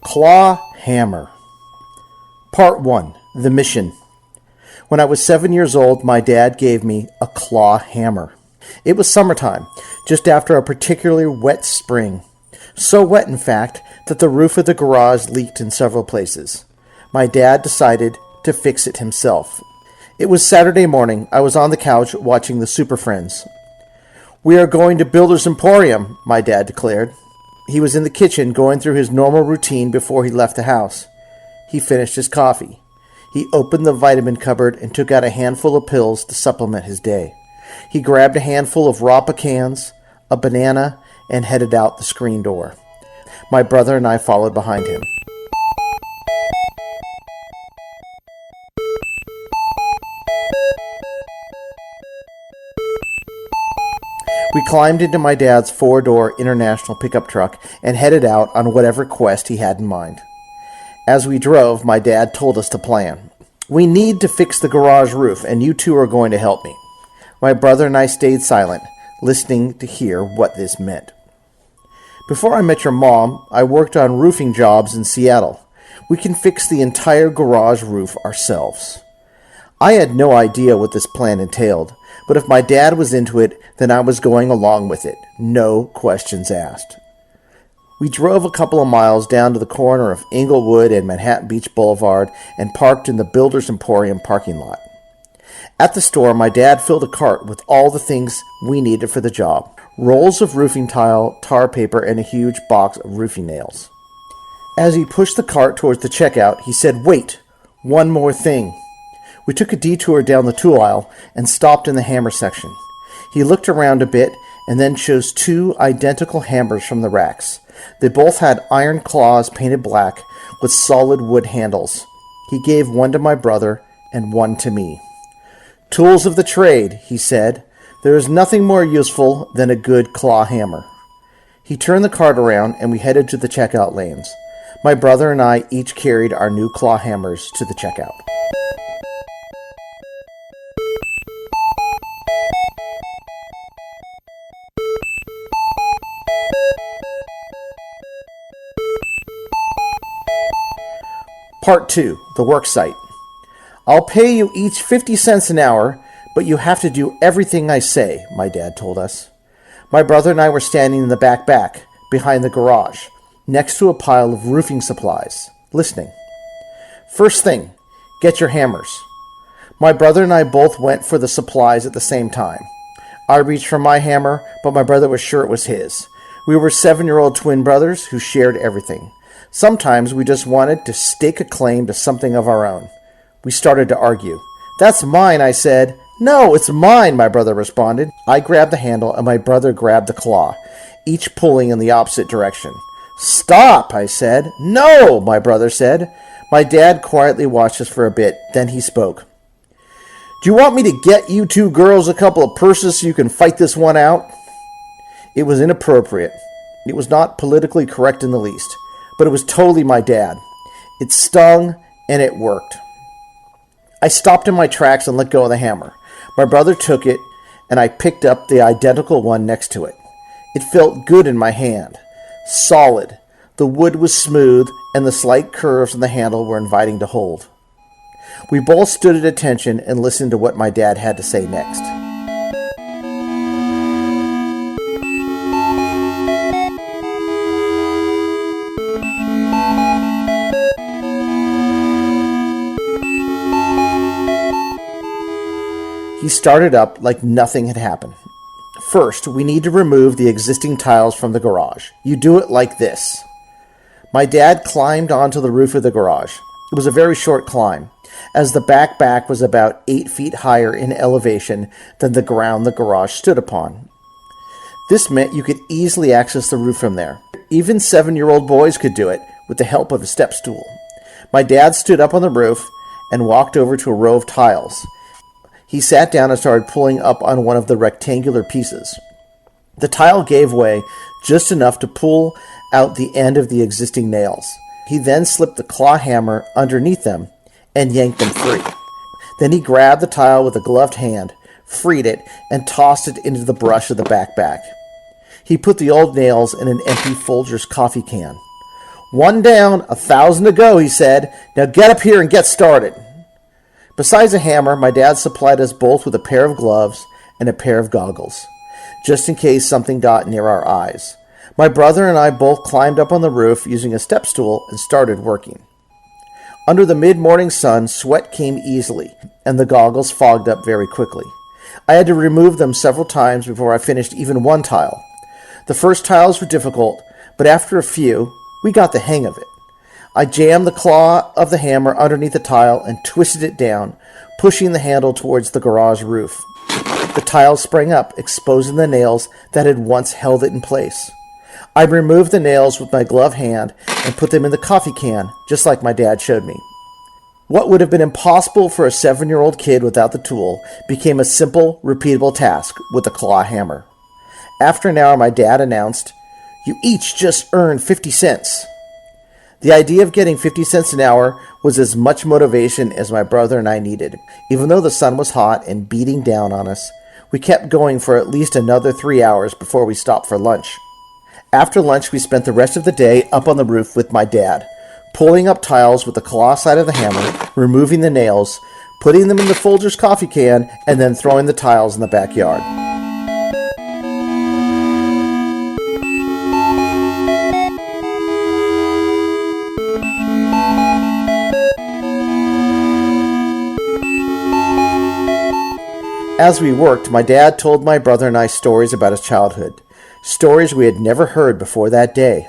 Claw Hammer. Part 1. The Mission. When I was 7 years old, my dad gave me a claw hammer. It was summertime, just after a particularly wet spring. So wet, in fact, that the roof of the garage leaked in several places. My dad decided to fix it himself. It was Saturday morning. I was on the couch watching the Super Friends. "We are going to Builder's Emporium," my dad declared. He was in the kitchen going through his normal routine before he left the house. He finished his coffee. He opened the vitamin cupboard and took out a handful of pills to supplement his day. He grabbed a handful of raw pecans, a banana, and headed out the screen door. My brother and I followed behind him. We climbed into my dad's four-door International pickup truck and headed out on whatever quest he had in mind. As we drove, my dad told us to plan. "We need to fix the garage roof, and you two are going to help me." My brother and I stayed silent, listening to hear what this meant. "Before I met your mom, I worked on roofing jobs in Seattle. We can fix the entire garage roof ourselves." I had no idea what this plan entailed, but if my dad was into it, then I was going along with it. No questions asked. We drove a couple of miles down to the corner of Inglewood and Manhattan Beach Boulevard and parked in the Builder's Emporium parking lot. At the store, my dad filled a cart with all the things we needed for the job. Rolls of roofing tile, tar paper, and a huge box of roofing nails. As he pushed the cart towards the checkout, he said, "Wait, one more thing." We took a detour down the tool aisle and stopped in the hammer section. He looked around a bit and then chose two identical hammers from the racks. They both had iron claws painted black with solid wood handles. He gave one to my brother and one to me. "Tools of the trade," he said. "There is nothing more useful than a good claw hammer." He turned the cart around and we headed to the checkout lanes. My brother and I each carried our new claw hammers to the checkout. Part 2. The Work Site. "I'll pay you each 50 cents an hour, but you have to do everything I say," my dad told us. My brother and I were standing in the back behind the garage, next to a pile of roofing supplies, listening. "First thing, get your hammers." My brother and I both went for the supplies at the same time. I reached for my hammer, but my brother was sure it was his. We were 7-year-old twin brothers who shared everything. Sometimes we just wanted to stake a claim to something of our own. We started to argue. "That's mine," I said. "No, it's mine," my brother responded. I grabbed the handle and my brother grabbed the claw, each pulling in the opposite direction. "Stop," I said. "No," my brother said. My dad quietly watched us for a bit, then he spoke. "Do you want me to get you two girls a couple of purses so you can fight this one out?" It was inappropriate. It was not politically correct in the least. But it was totally my dad. It stung, and it worked. I stopped in my tracks and let go of the hammer. My brother took it, and I picked up the identical one next to it. It felt good in my hand. Solid. The wood was smooth, and the slight curves on the handle were inviting to hold. We both stood at attention and listened to what my dad had to say next. He started up like nothing had happened. "First, we need to remove the existing tiles from the garage. You do it like this." My dad climbed onto the roof of the garage. It was a very short climb, as the back was about 8 feet higher in elevation than the ground the garage stood upon. This meant you could easily access the roof from there. Even 7-year-old boys could do it with the help of a step stool. My dad stood up on the roof and walked over to a row of tiles. He sat down and started pulling up on one of the rectangular pieces. The tile gave way just enough to pull out the end of the existing nails. He then slipped the claw hammer underneath them and yanked them free. Then he grabbed the tile with a gloved hand, freed it, and tossed it into the brush of the back. He put the old nails in an empty Folgers coffee can. "One down, 1,000 to go," he said. "Now get up here and get started." Besides a hammer, my dad supplied us both with a pair of gloves and a pair of goggles, just in case something got near our eyes. My brother and I both climbed up on the roof using a step stool and started working. Under the mid-morning sun, sweat came easily, and the goggles fogged up very quickly. I had to remove them several times before I finished even one tile. The first tiles were difficult, but after a few, we got the hang of it. I jammed the claw of the hammer underneath the tile and twisted it down, pushing the handle towards the garage roof. The tile sprang up, exposing the nails that had once held it in place. I removed the nails with my gloved hand and put them in the coffee can, just like my dad showed me. What would have been impossible for a 7-year-old kid without the tool became a simple, repeatable task with the claw hammer. After an hour, my dad announced, "You each just earned 50 cents. The idea of getting 50 cents an hour was as much motivation as my brother and I needed. Even though the sun was hot and beating down on us, we kept going for at least another 3 hours before we stopped for lunch. After lunch, we spent the rest of the day up on the roof with my dad, pulling up tiles with the claw side of the hammer, removing the nails, putting them in the Folgers coffee can, and then throwing the tiles in the backyard. As we worked, my dad told my brother and I stories about his childhood, stories we had never heard before that day.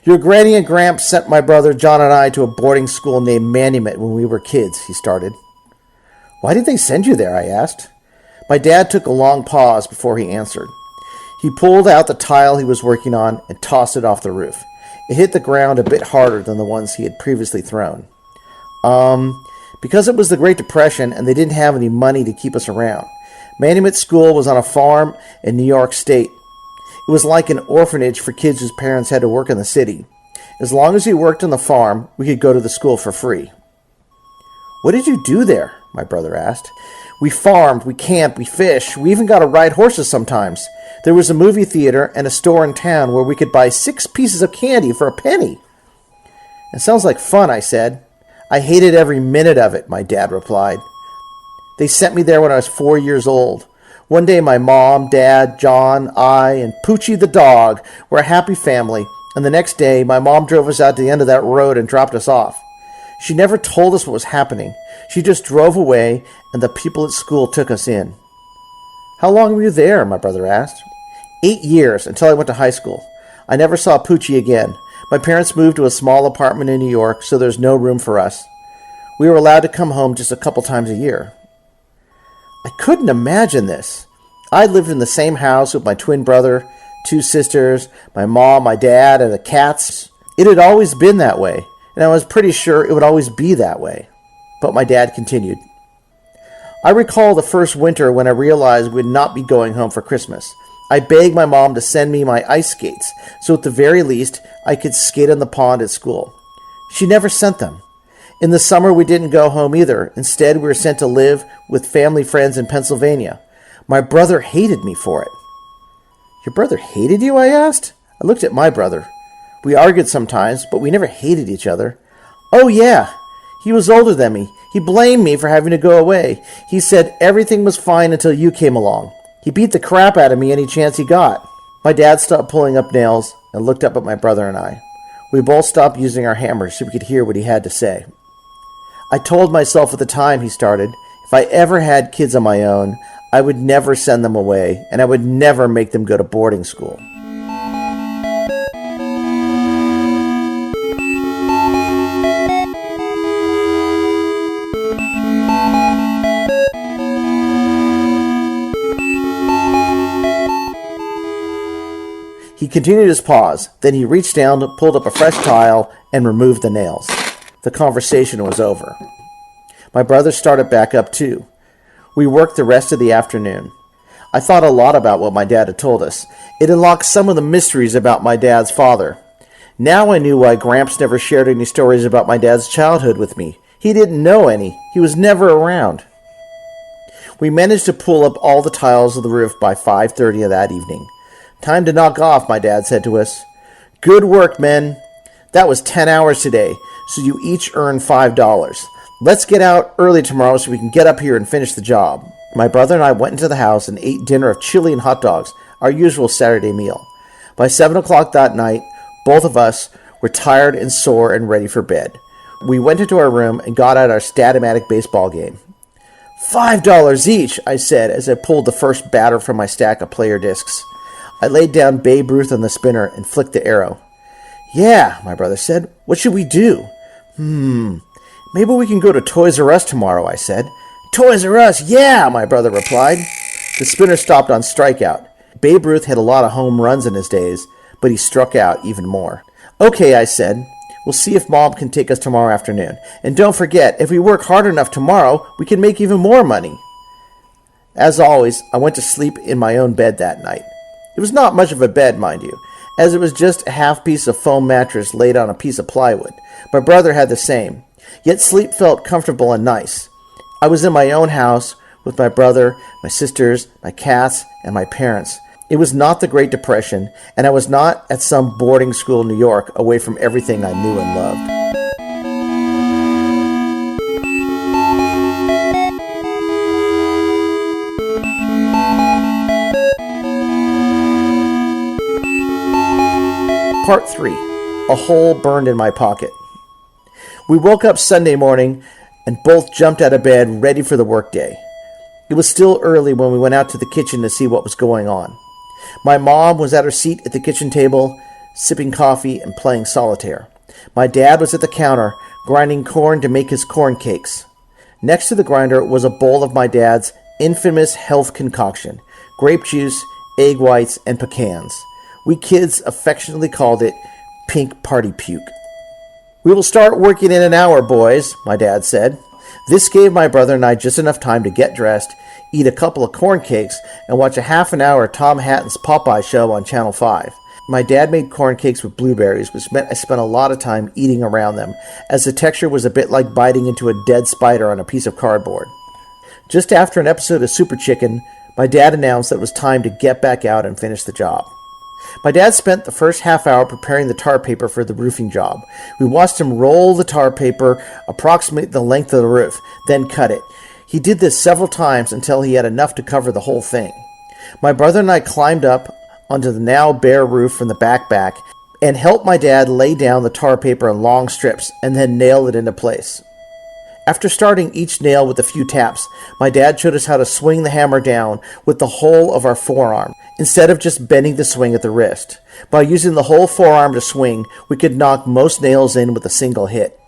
"Your granny and gramps sent my brother John and I to a boarding school named Manumit when we were kids," he started. "Why did they send you there?" I asked. My dad took a long pause before he answered. He pulled out the tile he was working on and tossed it off the roof. It hit the ground a bit harder than the ones he had previously thrown. Because it was the Great Depression and they didn't have any money to keep us around. Manumit School was on a farm in New York State. It was like an orphanage for kids whose parents had to work in the city. As long as we worked on the farm, we could go to the school for free." "What did you do there?" my brother asked. "We farmed, we camped, we fished, we even got to ride horses sometimes. There was a movie theater and a store in town where we could buy 6 pieces of candy for a penny." "It sounds like fun," I said. "I hated every minute of it," my dad replied. "They sent me there when I was 4 years old. One day my mom, dad, John, I, and Poochie the dog were a happy family, and the next day my mom drove us out to the end of that road and dropped us off. She never told us what was happening. She just drove away, and the people at school took us in." "How long were you there?" my brother asked. 8 years, until I went to high school. I never saw Poochie again. My parents moved to a small apartment in New York, so there's no room for us. We were allowed to come home just a couple times a year." I couldn't imagine this. I lived in the same house with my twin brother, 2 sisters, my mom, my dad, and the cats. It had always been that way, and I was pretty sure it would always be that way. But my dad continued. "I recall the first winter when I realized we'd not be going home for Christmas. I begged my mom to send me my ice skates, so at the very least I could skate on the pond at school. She never sent them. In the summer we didn't go home either. Instead, we were sent to live with family friends in Pennsylvania. My brother hated me for it." "Your brother hated you?" I asked. I looked at my brother. "We argued sometimes, but we never hated each other." "Oh yeah, he was older than me. He blamed me for having to go away. He said everything was fine until you came along. He beat the crap out of me any chance he got." My dad stopped pulling up nails and looked up at my brother and I. We both stopped using our hammers so we could hear what he had to say. "I told myself at the time," he started, "if I ever had kids of my own, I would never send them away, and I would never make them go to boarding school." He continued his pause. Then he reached down, pulled up a fresh tile, and removed the nails. The conversation was over. My brother started back up too. We worked the rest of the afternoon. I thought a lot about what my dad had told us. It unlocked some of the mysteries about my dad's father. Now I knew why Gramps never shared any stories about my dad's childhood with me. He didn't know any. He was never around. We managed to pull up all the tiles of the roof by 5:30 of that evening. "Time to knock off," my dad said to us. "Good work, men. That was 10 hours today, so you each earn $5. Let's get out early tomorrow so we can get up here and finish the job. My brother and I went into the house and ate dinner of chili and hot dogs, our usual Saturday meal. By 7 o'clock that night, both of us were tired and sore and ready for bed. We went into our room and got out our Statomatic baseball game. $5 each, I said as I pulled the first batter from my stack of player discs. I laid down Babe Ruth on the spinner and flicked the arrow. Yeah, my brother said. What should we do? Maybe we can go to Toys R Us tomorrow, I said. Toys R Us, yeah, my brother replied. The spinner stopped on strikeout. Babe Ruth had a lot of home runs in his days, but he struck out even more. Okay, I said. We'll see if Mom can take us tomorrow afternoon. And don't forget, if we work hard enough tomorrow, we can make even more money. As always, I went to sleep in my own bed that night. It was not much of a bed, mind you, as it was just a half piece of foam mattress laid on a piece of plywood. My brother had the same. Yet sleep felt comfortable and nice. I was in my own house with my brother, my sisters, my cats, and my parents. It was not the Great Depression, and I was not at some boarding school in New York away from everything I knew and loved. Part 3. A hole burned in my pocket. We woke up Sunday morning and both jumped out of bed ready for the workday. It was still early when we went out to the kitchen to see what was going on. My mom was at her seat at the kitchen table, sipping coffee and playing solitaire. My dad was at the counter, grinding corn to make his corn cakes. Next to the grinder was a bowl of my dad's infamous health concoction, grape juice, egg whites, and pecans. We kids affectionately called it pink party puke. We will start working in an hour, boys, my dad said. This gave my brother and I just enough time to get dressed, eat a couple of corn cakes, and watch a half an hour Tom Hatton's Popeye show on Channel 5. My dad made corn cakes with blueberries, which meant I spent a lot of time eating around them, as the texture was a bit like biting into a dead spider on a piece of cardboard. Just after an episode of Super Chicken, my dad announced that it was time to get back out and finish the job. My dad spent the first half hour preparing the tar paper for the roofing job. We watched him roll the tar paper approximately the length of the roof, then cut it. He did this several times until he had enough to cover the whole thing. My brother and I climbed up onto the now bare roof from the back and helped my dad lay down the tar paper in long strips and then nail it into place. After starting each nail with a few taps, my dad showed us how to swing the hammer down with the whole of our forearm, instead of just bending the swing at the wrist. By using the whole forearm to swing, we could knock most nails in with a single hit.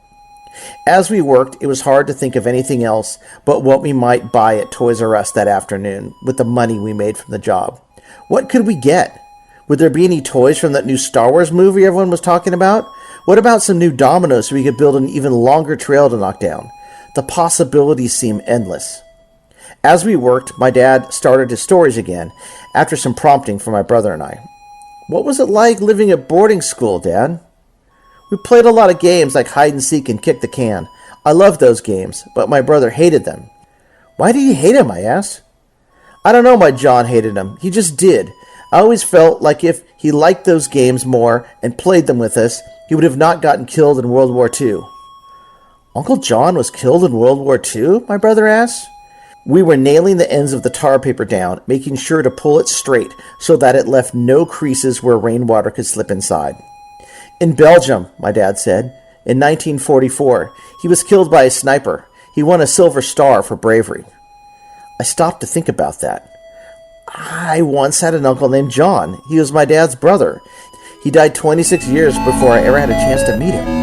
As we worked, it was hard to think of anything else but what we might buy at Toys R Us that afternoon with the money we made from the job. What could we get? Would there be any toys from that new Star Wars movie everyone was talking about? What about some new dominoes so we could build an even longer trail to knock down? The possibilities seem endless. As we worked, my dad started his stories again, after some prompting from my brother and I. What was it like living at boarding school, Dad? We played a lot of games like hide and seek and kick the can. I loved those games, but my brother hated them. Why did he hate them, I asked. I don't know why John hated them. He just did. I always felt like if he liked those games more and played them with us, he would have not gotten killed in World War II. Uncle John was killed in World War II? My brother asked. We were nailing the ends of the tar paper down, making sure to pull it straight so that it left no creases where rainwater could slip inside. In Belgium, my dad said, in 1944, he was killed by a sniper. He won a Silver Star for bravery. I stopped to think about that. I once had an uncle named John. He was my dad's brother. He died 26 years before I ever had a chance to meet him.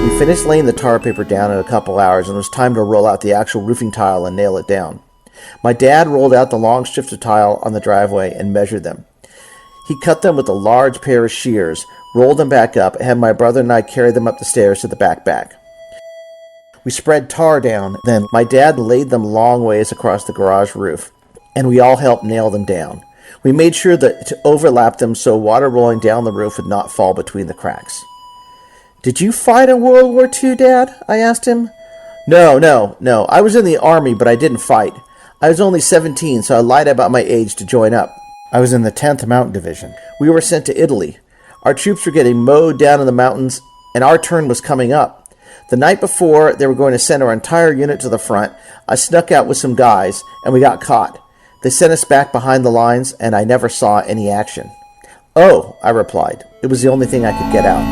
We finished laying the tar paper down in a couple hours, and it was time to roll out the actual roofing tile and nail it down. My dad rolled out the long strips of tile on the driveway and measured them. He cut them with a large pair of shears, rolled them back up, and had my brother and I carry them up the stairs to the back. We spread tar down, then my dad laid them long ways across the garage roof, and we all helped nail them down. We made sure to overlap them so water rolling down the roof would not fall between the cracks. "Did you fight in World War II, Dad?" I asked him. No. I was in the Army, but I didn't fight. I was only 17, so I lied about my age to join up. I was in the 10th Mountain Division. We were sent to Italy. Our troops were getting mowed down in the mountains, and our turn was coming up. The night before they were going to send our entire unit to the front, I snuck out with some guys, and we got caught. They sent us back behind the lines, and I never saw any action. "Oh," I replied. It was the only thing I could get out.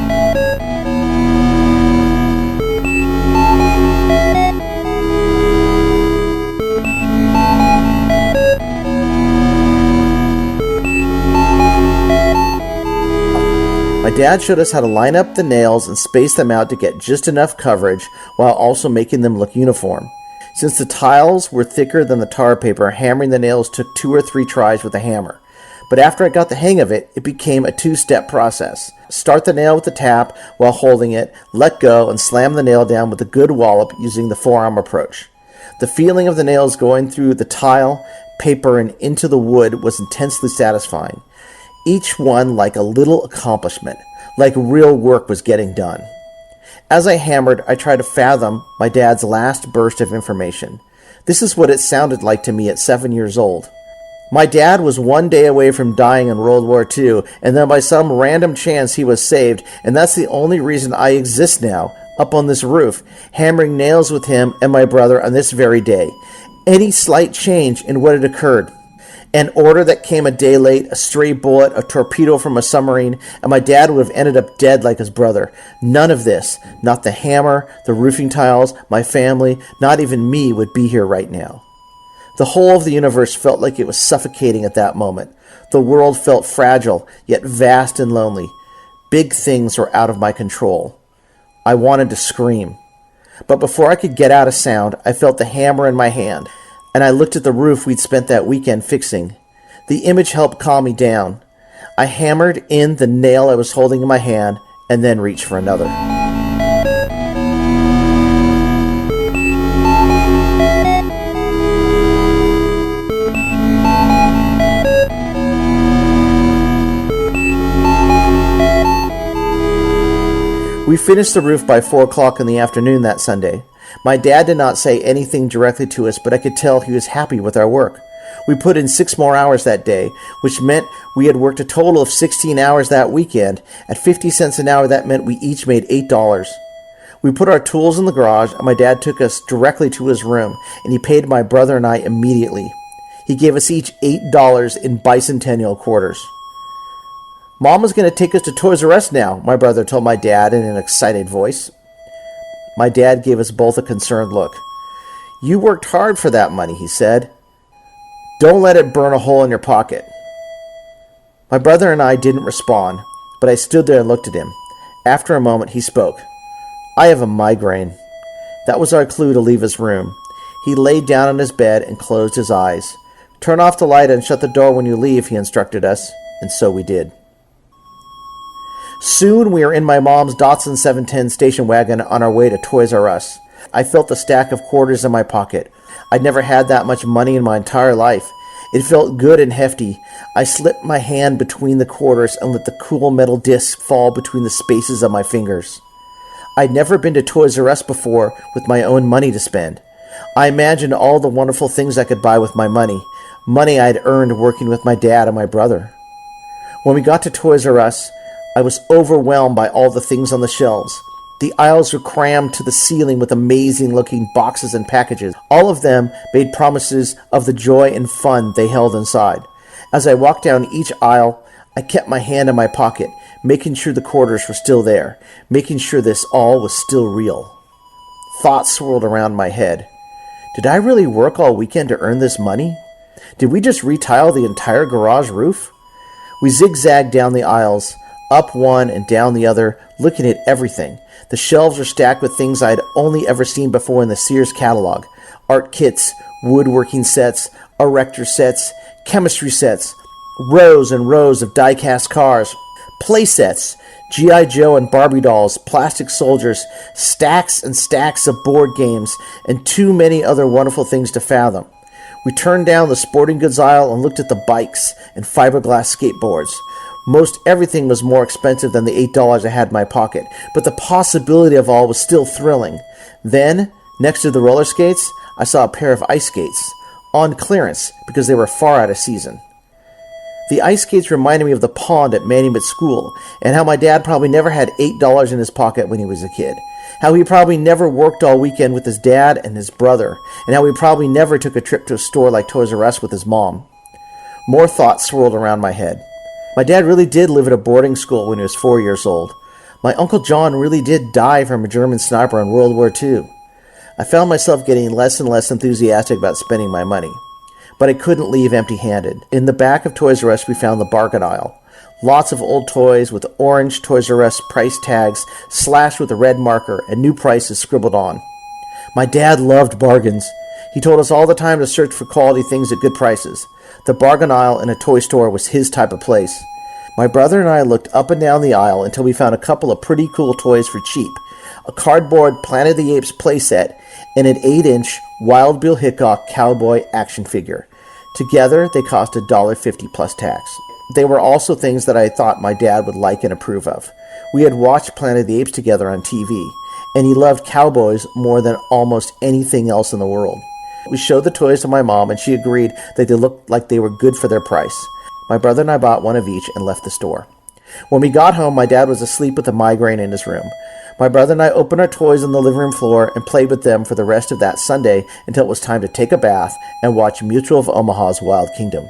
My dad showed us how to line up the nails and space them out to get just enough coverage while also making them look uniform. Since the tiles were thicker than the tar paper, hammering the nails took 2 or 3 tries with a hammer. But after I got the hang of it, it became a 2-step process. Start the nail with the tap while holding it, let go, and slam the nail down with a good wallop using the forearm approach. The feeling of the nails going through the tile, paper, and into the wood was intensely satisfying. Each one like a little accomplishment, like real work was getting done. As I hammered, I tried to fathom my dad's last burst of information. This is what it sounded like to me at 7 years old. My dad was 1 day away from dying in World War II, and then by some random chance he was saved, and that's the only reason I exist now, up on this roof, hammering nails with him and my brother on this very day. Any slight change in what had occurred, an order that came a day late, a stray bullet, a torpedo from a submarine, and my dad would have ended up dead like his brother. None of this, not the hammer, the roofing tiles, my family, not even me would be here right now. The whole of the universe felt like it was suffocating at that moment. The world felt fragile, yet vast and lonely. Big things were out of my control. I wanted to scream. But before I could get out a sound, I felt the hammer in my hand, and I looked at the roof we'd spent that weekend fixing. The image helped calm me down. I hammered in the nail I was holding in my hand, and then reached for another. We finished the roof by 4 o'clock in the afternoon that Sunday. My dad did not say anything directly to us, but I could tell he was happy with our work. We put in 6 more hours that day, which meant we had worked a total of 16 hours that weekend. At 50 cents an hour, that meant we each made $8. We put our tools in the garage, and my dad took us directly to his room, and he paid my brother and I immediately. He gave us each $8 in bicentennial quarters. "Mama's going to take us to Toys R Us now," my brother told my dad in an excited voice. My dad gave us both a concerned look. "You worked hard for that money," he said. "Don't let it burn a hole in your pocket." My brother and I didn't respond, but I stood there and looked at him. After a moment, he spoke. "I have a migraine." That was our clue to leave his room. He laid down on his bed and closed his eyes. "Turn off the light and shut the door when you leave," he instructed us, and so we did. Soon we were in my mom's Datsun 710 station wagon on our way to Toys R Us. I felt the stack of quarters in my pocket. I'd never had that much money in my entire life. It felt good and hefty. I slipped my hand between the quarters and let the cool metal disc fall between the spaces of my fingers. I'd never been to Toys R Us before with my own money to spend. I imagined all the wonderful things I could buy with my money I'd earned working with my dad and my brother. When we got to Toys R Us, I was overwhelmed by all the things on the shelves. The aisles were crammed to the ceiling with amazing-looking boxes and packages. All of them made promises of the joy and fun they held inside. As I walked down each aisle, I kept my hand in my pocket, making sure the quarters were still there, making sure this all was still real. Thoughts swirled around my head. Did I really work all weekend to earn this money? Did we just retile the entire garage roof? We zigzagged down the aisles, up one and down the other, looking at everything. The shelves were stacked with things I had only ever seen before in the Sears catalog. Art kits, woodworking sets, erector sets, chemistry sets, rows and rows of die-cast cars, play sets, G.I. Joe and Barbie dolls, plastic soldiers, stacks and stacks of board games, and too many other wonderful things to fathom. We turned down the sporting goods aisle and looked at the bikes and fiberglass skateboards. Most everything was more expensive than the $8 I had in my pocket, but the possibility of all was still thrilling. Then, next to the roller skates, I saw a pair of ice skates, on clearance because they were far out of season. The ice skates reminded me of the pond at Manumit School, and how my dad probably never had $8 in his pocket when he was a kid. How he probably never worked all weekend with his dad and his brother, and how he probably never took a trip to a store like Toys R Us with his mom. More thoughts swirled around my head. My dad really did live at a boarding school when he was 4 years old. My Uncle John really did die from a German sniper in World War II. I found myself getting less and less enthusiastic about spending my money. But I couldn't leave empty-handed. In the back of Toys R Us, we found the bargain aisle. Lots of old toys with orange Toys R Us price tags slashed with a red marker and new prices scribbled on. My dad loved bargains. He told us all the time to search for quality things at good prices. The bargain aisle in a toy store was his type of place. My brother and I looked up and down the aisle until we found a couple of pretty cool toys for cheap. A cardboard Planet of the Apes playset and an 8-inch Wild Bill Hickok cowboy action figure. Together, they cost $1.50 plus tax. They were also things that I thought my dad would like and approve of. We had watched Planet of the Apes together on TV, and he loved cowboys more than almost anything else in the world. We showed the toys to my mom, and she agreed that they looked like they were good for their price. My brother and I bought one of each and left the store. When we got home, my dad was asleep with a migraine in his room. My brother and I opened our toys on the living room floor and played with them for the rest of that Sunday until it was time to take a bath and watch Mutual of Omaha's Wild Kingdom.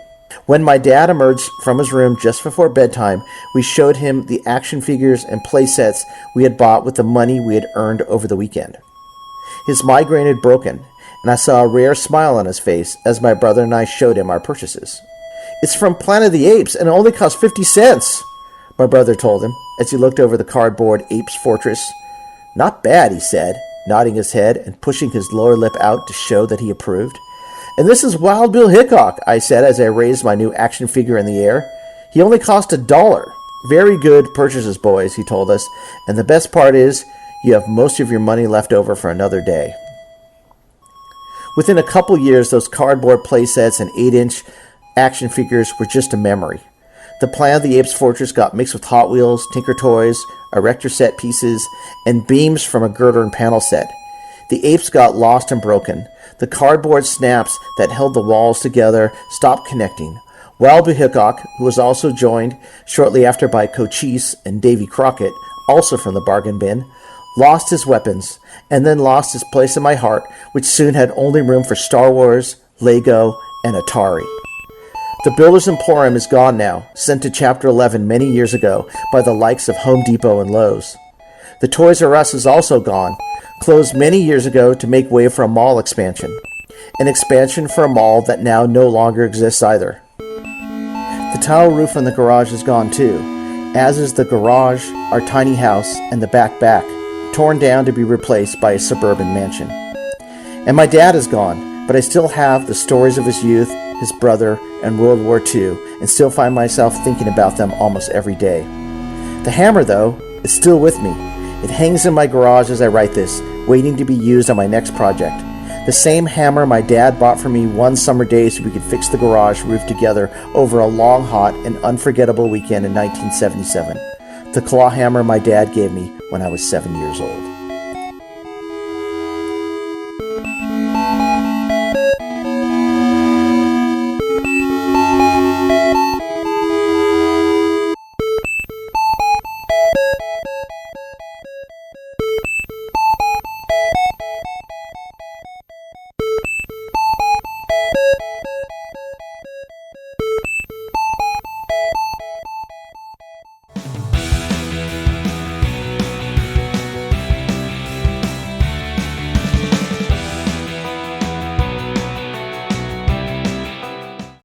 When my dad emerged from his room just before bedtime, we showed him the action figures and play sets we had bought with the money we had earned over the weekend. His migraine had broken, and I saw a rare smile on his face as my brother and I showed him our purchases. "It's from Planet of the Apes, and it only cost 50 cents, my brother told him as he looked over the cardboard Apes Fortress. "Not bad," he said, nodding his head and pushing his lower lip out to show that he approved. "And this is Wild Bill Hickok," I said as I raised my new action figure in the air. "He only cost $1. Very good purchases, boys," he told us, "and the best part is you have most of your money left over for another day." Within a couple years, those cardboard playsets and 8-inch action figures were just a memory. The Planet of the Apes Fortress got mixed with Hot Wheels, Tinker Toys, Erector set pieces, and beams from a girder and panel set. The apes got lost and broken. The cardboard snaps that held the walls together stopped connecting. Wild Bill Hickok, who was also joined shortly after by Cochise and Davy Crockett, also from the bargain bin, lost his weapons, and then lost his place in my heart, which soon had only room for Star Wars, Lego, and Atari. The Builder's Emporium is gone now, sent to Chapter 11 many years ago by the likes of Home Depot and Lowe's. The Toys R Us is also gone, closed many years ago to make way for a mall expansion. An expansion for a mall that now no longer exists either. The tile roof on the garage is gone too, as is the garage, our tiny house, and the back, torn down to be replaced by a suburban mansion. And my dad is gone, but I still have the stories of his youth, his brother, and World War II, and still find myself thinking about them almost every day. The hammer, though, is still with me. It hangs in my garage as I write this, waiting to be used on my next project. The same hammer my dad bought for me one summer day so we could fix the garage roof together over a long, hot, and unforgettable weekend in 1977. The claw hammer my dad gave me when I was 7 years old.